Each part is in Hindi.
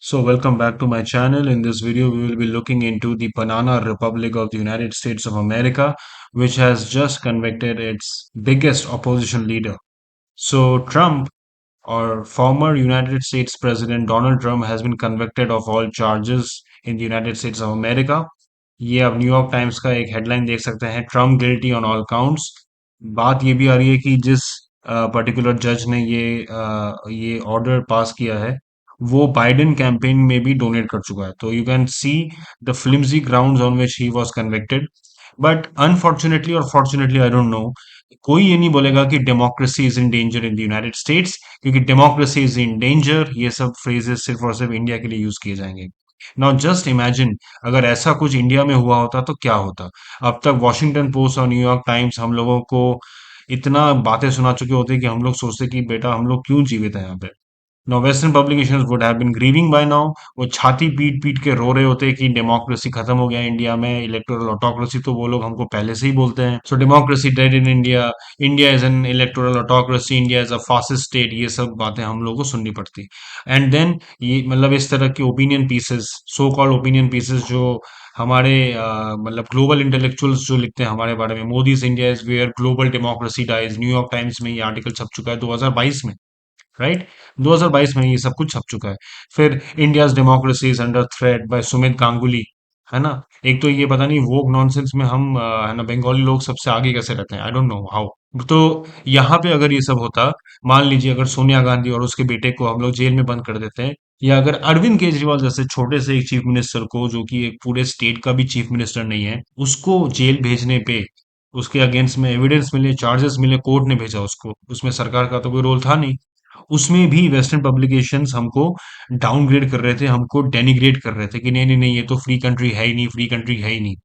So welcome back to my channel. In this video, we will be looking into the Banana Republic of the United States of America, which has just convicted its biggest opposition leader. So Trump, or former United States President Donald Trump, has been convicted of all charges in the United States of America. ये आप न्यूयॉर्क टाइम्स का एक हेडलाइन देख सकते हैं, Trump guilty on all counts. बात ये भी आ रही है कि जिस पर्टिकुलर जज ने ये ऑर्डर पास किया है, वो बाइडेन कैंपेन में भी डोनेट कर चुका है। तो you can see the फ्लिम्सी grounds on which he was convicted. But unfortunately और फॉर्चुनेटली आई डोंट नो, कोई ये नहीं बोलेगा कि democracy is in danger in the United states, क्योंकि डेमोक्रेसी इज इन डेंजर ये सब फ्रेजेस सिर्फ और सिर्फ इंडिया के लिए यूज किए जाएंगे। नाउ जस्ट इमेजिन, अगर ऐसा कुछ इंडिया में हुआ होता तो क्या होता। अब तक वॉशिंगटन पोस्ट और न्यूयॉर्क टाइम्स हम लोगों को इतना बातें सुना चुके होते कि हम लोग सोचते कि बेटा हम लोग क्यों जीवित हैं यहाँ पे। Now Western publications would have been grieving by now। वो छाती पीट पीट के रो रहे होते कि डेमोक्रेसी खत्म हो गया इंडिया में, इलेक्टोरल ऑटोक्रेसी तो वो लोग हमको पहले से ही बोलते हैं। So democracy dead in India, India is an electoral autocracy, India is a fascist state, ये सब बातें हम लोगों को सुननी पड़ती। एंड देन ये मतलब इस तरह के opinion pieces, so called opinion pieces, जो हमारे मतलब ग्लोबल इंटेलेक्चुअल्स जो लिखते हैं हमारे बारे में, Modi's India is where global democracy dies, New York Times में ये आर्टिकल छप चुका है 2022 में, राइट। 2022 में ये सब कुछ छप चुका है। फिर India's democracy is under threat by Sumit Ganguly, है ना। एक तो ये पता नहीं वोक नॉनसेंस में हम है ना, बंगाली लोग सबसे आगे कैसे रहते हैं, आई डोंट नो हाउ। तो यहाँ पे अगर ये सब होता, मान लीजिए अगर सोनिया गांधी और उसके बेटे को हम लोग जेल में बंद कर देते हैं, या अगर अरविंद केजरीवाल जैसे छोटे से एक चीफ मिनिस्टर को, जो कि एक पूरे स्टेट का भी चीफ मिनिस्टर नहीं है, उसको जेल भेजने पे, उसके अगेंस्ट में एविडेंस मिले, चार्जेस मिले, कोर्ट ने भेजा उसको, उसमें सरकार का तो कोई रोल था नहीं। उसमें भी वेस्टर्न पब्लिकेशंस हमको डाउनग्रेड कर रहे थे, हमको डेनिग्रेट कर रहे थे कि नहीं नहीं नहीं, ये तो फ्री कंट्री है ही नहीं, फ्री कंट्री है ही नहीं।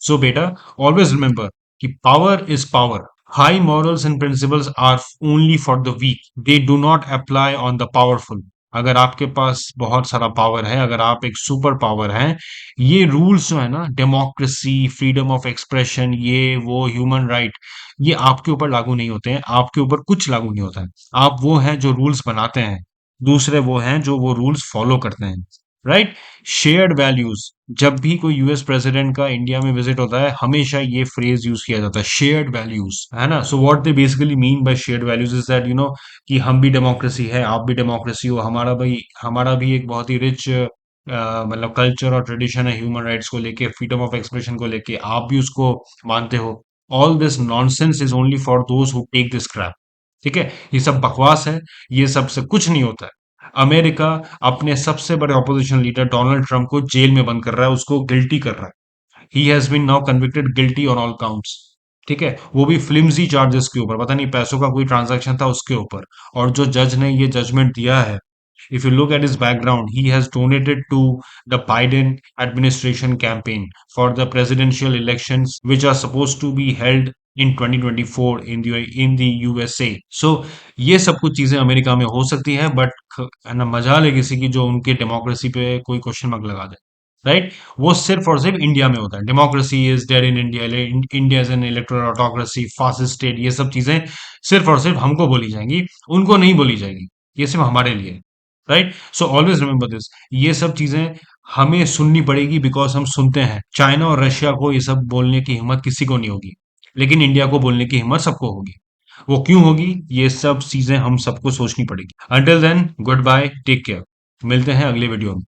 सो बेटा, ऑलवेज रिमेंबर कि power is power. High morals and principles are only for the weak, they do not apply on the powerful. अगर आपके पास बहुत सारा पावर है, अगर आप एक सुपर पावर हैं, ये रूल्स जो है ना, डेमोक्रेसी, फ्रीडम ऑफ एक्सप्रेशन, ये वो ह्यूमन राइट, ये आपके ऊपर लागू नहीं होते हैं, आपके ऊपर कुछ लागू नहीं होता है। आप वो हैं जो रूल्स बनाते हैं, दूसरे वो हैं जो वो रूल्स फॉलो करते हैं, राइट। शेयर्ड वैल्यूज, जब भी कोई यूएस प्रेसिडेंट का इंडिया में विजिट होता है, हमेशा ये फ्रेज यूज किया जाता है, शेयर्ड वैल्यूज, है ना। So what they basically mean by shared values is that कि हम भी डेमोक्रेसी है, आप भी डेमोक्रेसी हो, हमारा भी एक बहुत ही रिच मतलब कल्चर और ट्रेडिशन है ह्यूमन राइट्स को लेके, फ्रीडम ऑफ एक्सप्रेशन को लेके, आप भी उसको मानते हो। All this nonsense is only for those who take this crap. ठीक है, ये सब बकवास है, ये सब से कुछ नहीं होता है। अमेरिका अपने सबसे बड़े ऑपोजिशन लीडर डोनाल्ड ट्रंप को जेल में बंद कर रहा है, उसको गिल्टी कर रहा है। He has been now convicted guilty on all counts. ठीक है, वो भी फ्लिम्सी चार्जेस के ऊपर, पता नहीं पैसों का कोई ट्रांजैक्शन था उसके ऊपर। और जो जज ने ये जजमेंट दिया है, if you look at his background, he has donated to the Biden administration campaign for the presidential elections, which are supposed to be held in 2024 in the USA। So ये सब कुछ चीजें अमेरिका में हो सकती है, बट है ना, मजाल है किसी की जो उनके डेमोक्रेसी पे कोई क्वेश्चन मार्क लगा दे, राइट। वो सिर्फ और सिर्फ इंडिया में होता है, democracy is dead in India, India is an electoral autocracy, fascist state, ये सब चीजें सिर्फ और सिर्फ हमको बोली जाएंगी, उनको नहीं बोली जाएगी। ये सिर्फ हमारे लिए, right. So always remember this, ये सब चीजें हमें सुननी पड़ेगी बिकॉज हम सुनते हैं। चाइना और रशिया को ये सब बोलने की हिम्मत किसी को नहीं होगी, लेकिन इंडिया को बोलने की हिम्मत सबको होगी। वो क्यों होगी, ये सब चीजें हम सबको सोचनी पड़ेगी। Until then, good bye, take care. मिलते हैं अगले वीडियो में।